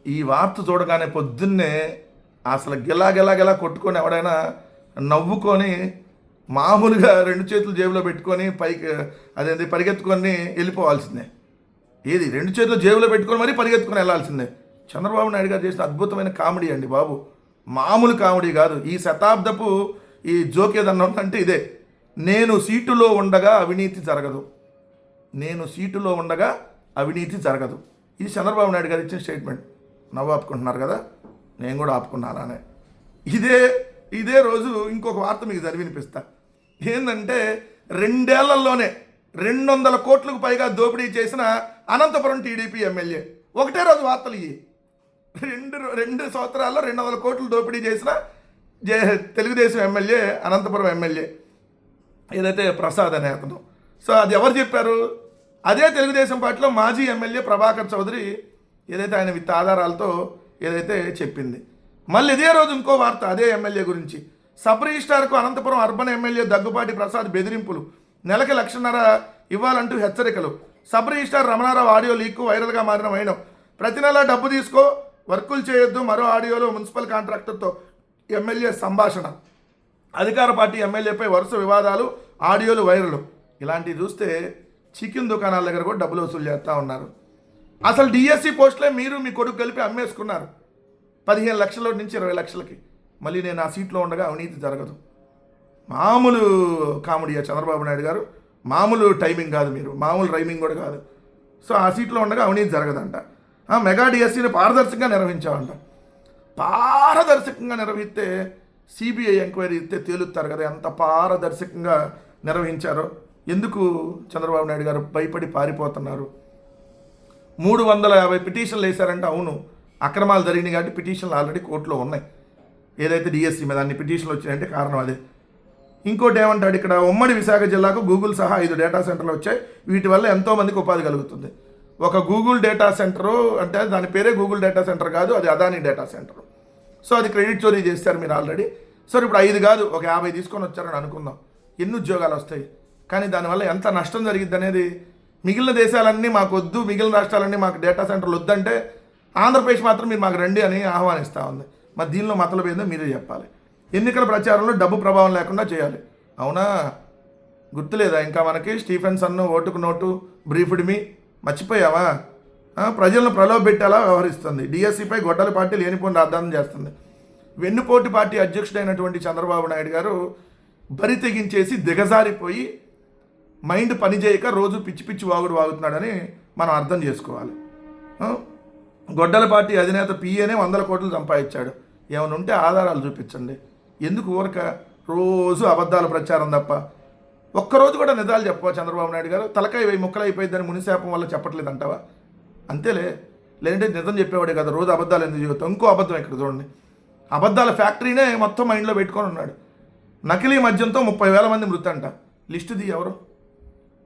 ఈ వార్త చూడగానే పొద్దున్నే అసలు గిలా గిలా గిలా కొట్టుకొని ఎవడైనా నవ్వుకొని మామూలుగా రెండు చేతులు జేబులో పెట్టుకొని పైకి అదేంటి పరిగెత్తుకొని వెళ్ళిపోవాల్సిందే. ఏది రెండు చేతులు జేబులో పెట్టుకొని మరీ పరిగెత్తుకొని వెళ్ళాల్సిందే. చంద్రబాబు నాయుడు గారు చేసిన అద్భుతమైన కామెడీ అండి బాబు, మామూలు కామెడీ కాదు. ఈ శతాబ్దపు ఈ జోక్ ఏదన్నా ఉందంటే ఇదే, నేను సీటులో ఉండగా అవినీతి జరగదు, నేను సీటులో ఉండగా అవినీతి జరగదు. ఇది చంద్రబాబు నాయుడు గారు ఇచ్చిన స్టేట్మెంట్. నవ్వు ఆపుకుంటున్నారు కదా, నేను కూడా ఆపుకున్నానే. ఇదే రోజు ఇంకొక వార్త మీకు వినిపిస్తా. ఏంటంటే 2 ఏళ్లలోనే 200 కోట్లకు పైగా దోపిడీ చేసిన అనంతపురం టీడీపీ ఎమ్మెల్యే. ఒకటే రోజు వార్తలు ఇవి. రెండు సంవత్సరాల్లో 200 కోట్లు దోపిడీ చేసిన తెలుగుదేశం ఎమ్మెల్యే, అనంతపురం ఎమ్మెల్యే ఏదైతే ప్రసాద్ అనే అతను. సో అది ఎవరు చెప్పారు? అదే తెలుగుదేశం పార్టీలో మాజీ ఎమ్మెల్యే ప్రభాకర్ చౌదరి ఏదైతే ఆయన విత్ ఆధారాలతో ఏదైతే చెప్పింది. మళ్ళీ ఇదే రోజు ఇంకో వార్త అదే ఎమ్మెల్యే గురించి. సబ్ రిజిస్ట్రార్కు అనంతపురం అర్బన్ ఎమ్మెల్యే దగ్గుపాటి ప్రసాద్ బెదిరింపులు, నెలకి 1,50,000 ఇవ్వాలంటూ హెచ్చరికలు. Sub registrar Ramanarao audio leak వైరల్గా మారిన వైనం. ప్రతి నెల డబ్బు తీసుకో, వర్కులు చేయొద్దు. మరో ఆడియోలో మున్సిపల్ కాంట్రాక్టర్తో ఎమ్మెల్యే సంభాషణ. అధికార పార్టీ ఎమ్మెల్యేపై వరుస వివాదాలు, ఆడియోలు వైరల్. ఇలాంటివి చూస్తే చికెన్ దుకాణాల దగ్గర కూడా డబ్బులు వసూలు చేస్తూ ఉన్నారు. అసలు డిఎస్సి పోస్టులే మీరు మీ కొడుకు కలిపి అమ్మేసుకున్నారు 15 లక్షల నుంచి 20 లక్షలకి. మళ్ళీ నేను ఆ సీట్లో ఉండగా అవినీతి జరగదు. మామూలు కామెడీయా చంద్రబాబు నాయుడు గారు, మామూలు టైమింగ్ కాదు, మీరు మామూలు రైమింగ్ కూడా కాదు. సో ఆ సీట్లో ఉండగా అవినీతి జరగదంట. మెగా డిఎస్సీని పారదర్శకంగా నిర్వహించామంట. పారదర్శకంగా నిర్వహిస్తే సిబిఐ ఎంక్వైరీ ఇస్తే తేలుస్తారు కదా ఎంత పారదర్శకంగా నిర్వహించారో. ఎందుకు చంద్రబాబు నాయుడు గారు భయపడి పారిపోతున్నారు? 350 పిటిషన్లు వేశారంటే అవును, అక్రమాలు జరిగినాయి కాబట్టి పిటిషన్లు ఆల్రెడీ కోర్టులో ఉన్నాయి. ఏదైతే డిఎస్సి మీద అన్ని పిటిషన్లు వచ్చినాయంటే కారణం అదే. ఇంకోటి ఏమంటాడు ఇక్కడ, ఉమ్మడి విశాఖ జిల్లాకు గూగుల్ సహా 5 డేటా సెంటర్లు వచ్చాయి. వీటి వల్ల ఎంతోమందికి ఉపాధి కలుగుతుంది. ఒక గూగుల్ డేటా సెంటరు అంటే దాని పేరే గూగుల్ డేటా సెంటర్ కాదు, అది అదానీ డేటా సెంటర్. సో అది క్రెడిట్ చోరీ చేస్తారు మీరు ఆల్రెడీ. సో ఇప్పుడు 5 కాదు, ఒక 50 తీసుకొని వచ్చారని అనుకుందాం. ఎన్ని ఉద్యోగాలు వస్తాయి? కానీ దానివల్ల ఎంత నష్టం జరిగిద్ది అనేది, మిగిలిన దేశాలన్నీ మాకు వద్దు, మిగిలిన రాష్ట్రాలన్నీ మాకు డేటా సెంటర్లు వద్దంటే ఆంధ్రప్రదేశ్ మాత్రం మీరు మాకు రండి అని ఆహ్వానిస్తూ ఉంది. మరి దీనిలో మతలబు ఏందో మీరే చెప్పాలి. ఎన్నికల ప్రచారంలో డబ్బు ప్రభావం లేకుండా చేయాలి. అవునా, గుర్తులేదా ఇంకా మనకి స్టీఫెన్సన్ ఓటుకు నోటు, బ్రీఫ్డ్ మీ, మర్చిపోయావా? ప్రజలను ప్రలోభపెట్టేలా వ్యవహరిస్తుంది. డిఎస్సిపై గొడ్డల పార్టీ లేనిపోని రాద్దానం చేస్తుంది. వెన్నుపోటు పార్టీ అధ్యక్షుడైనటువంటి చంద్రబాబు నాయుడు గారు బరి తెగించేసి దిగజారిపోయి మైండ్ పనిచేయక రోజు పిచ్చి పిచ్చి వాగుడు వాగుతున్నాడని మనం అర్థం చేసుకోవాలి. గొడ్డల పార్టీ అధినేత పిఏనే 100 కోట్లు సంపాదించాడు. ఏమైనా ఉంటే ఆధారాలు చూపించండి. ఎందుకు ఊరక రోజు అబద్ధాల ప్రచారం తప్ప ఒక్కరోజు కూడా నిజాలు చెప్పవా చంద్రబాబు నాయుడు గారు? తలకాయ 1000 ముక్కలు అయిపోయిందని మునిశాపం వల్ల చెప్పట్లేదు అంటావా? అంతేలే, లేదంటే నిజం చెప్పేవాడే కదా, రోజు అబద్ధాలు ఎందుకు చెబుతాం? ఇంకో అబద్ధం ఇక్కడ చూడండి, అబద్ధాల ఫ్యాక్టరీనే మొత్తం మైండ్లో పెట్టుకొని ఉన్నాడు. నకిలీ మద్యంతో 30,000 మంది మృతి అంట. లిస్టు ది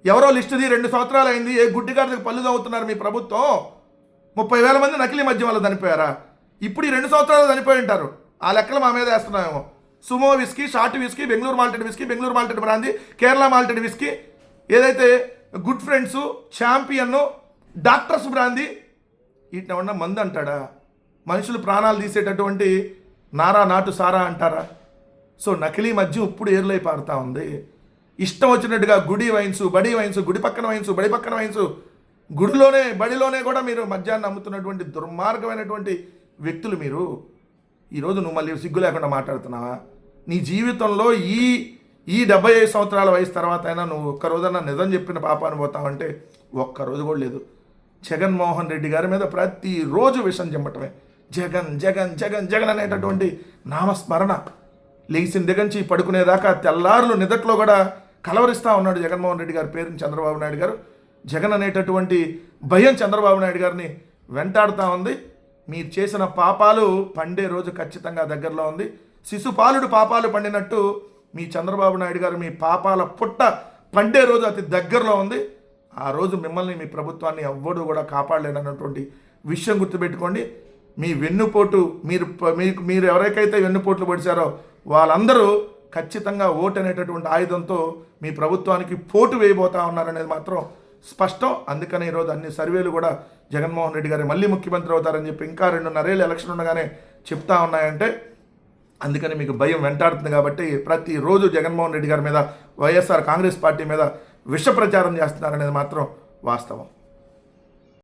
ఎవరో లిస్టు ది. 2 సంవత్సరాలు అయింది, ఏ గుడ్డిగారికి పళ్ళు తవ్వుతున్నారు మీ ప్రభుత్వం? 30,000 మంది నకిలీ మద్యం వల్ల చనిపోయారా? ఇప్పుడు ఈ 2 సంవత్సరాలు చనిపోయి ఉంటారు. ఆ లెక్కలు మా మీద వేస్తున్నామేమో. Sumo whisky, short whisky, Bengaluru malted whisky, Bengaluru malted brandy, Kerala malted whisky, ఏదైతే good friends, champion, doctors brandy, వీటిని ఏమన్నా మందు అంటాడా? మనుషులు ప్రాణాలు తీసేటటువంటి నారా నాటు సారా అంటారా? సో నకిలీ మద్యం ఇప్పుడు ఏర్లై పారుతూ ఉంది. ఇష్టం వచ్చినట్టుగా గుడి వైన్స్, బడి వైన్స్, గుడి పక్కన వైన్స్, బడి పక్కన వైన్స్, గుడిలోనే బడిలోనే కూడా మీరు మద్యాన్ని అమ్ముతున్నటువంటి దుర్మార్గమైనటువంటి వ్యక్తులు మీరు. ఈరోజు నువ్వు మళ్ళీ సిగ్గు లేకుండా మాట్లాడుతున్నావా? నీ జీవితంలో ఈ 75 సంవత్సరాల వయసు తర్వాత అయినా నువ్వు ఒక్కరోజన్నా నిజం చెప్పిన పాపాన్ని పోతావంటే ఒక్కరోజు కూడా లేదు. జగన్మోహన్ రెడ్డి గారి మీద ప్రతిరోజు విషం చెమ్మటమే. జగన్ జగన్ జగన్ జగన్ అనేటటువంటి నామస్మరణ లేచిన దగ్గరించి పడుకునేదాకా తెల్లారులు నిదట్లో కూడా కలవరిస్తూ ఉన్నాడు జగన్మోహన్ రెడ్డి గారి పేరుని చంద్రబాబు నాయుడు గారు. జగన్ అనేటటువంటి భయం చంద్రబాబు నాయుడు గారిని వెంటాడుతూ ఉంది. మీరు చేసిన పాపాలు పండే రోజు ఖచ్చితంగా దగ్గరలో ఉంది. శిశుపాలుడు పాపాలు పండినట్టు మీ చంద్రబాబు నాయుడు గారు మీ పాపాల పుట్ట పండే రోజు అతి దగ్గరలో ఉంది. ఆ రోజు మిమ్మల్ని, మీ ప్రభుత్వాన్ని ఎవ్వడూ కూడా కాపాడలేనన్నటువంటి విషయం గుర్తుపెట్టుకోండి. మీ వెన్నుపోటు మీరు ఎవరికైతే వెన్నుపోట్లు పొడిచారో వాళ్ళందరూ ఖచ్చితంగా ఓటు అనేటటువంటి ఆయుధంతో మీ ప్రభుత్వానికి పోటు వేయబోతా ఉన్నారనేది మాత్రం స్పష్టం. అందుకని ఈరోజు అన్ని సర్వేలు కూడా జగన్మోహన్ రెడ్డి గారు మళ్ళీ ముఖ్యమంత్రి అవుతారని చెప్పి ఇంకా 2.5 ఏళ్ళు ఎలక్షన్ ఉండగానే చెప్తా ఉన్నాయంటే అందుకని మీకు భయం వెంటాడుతుంది. కాబట్టి ప్రతిరోజు జగన్మోహన్ రెడ్డి గారి మీద వైఎస్ఆర్ కాంగ్రెస్ పార్టీ మీద విష ప్రచారం చేస్తున్నారనేది మాత్రం వాస్తవం.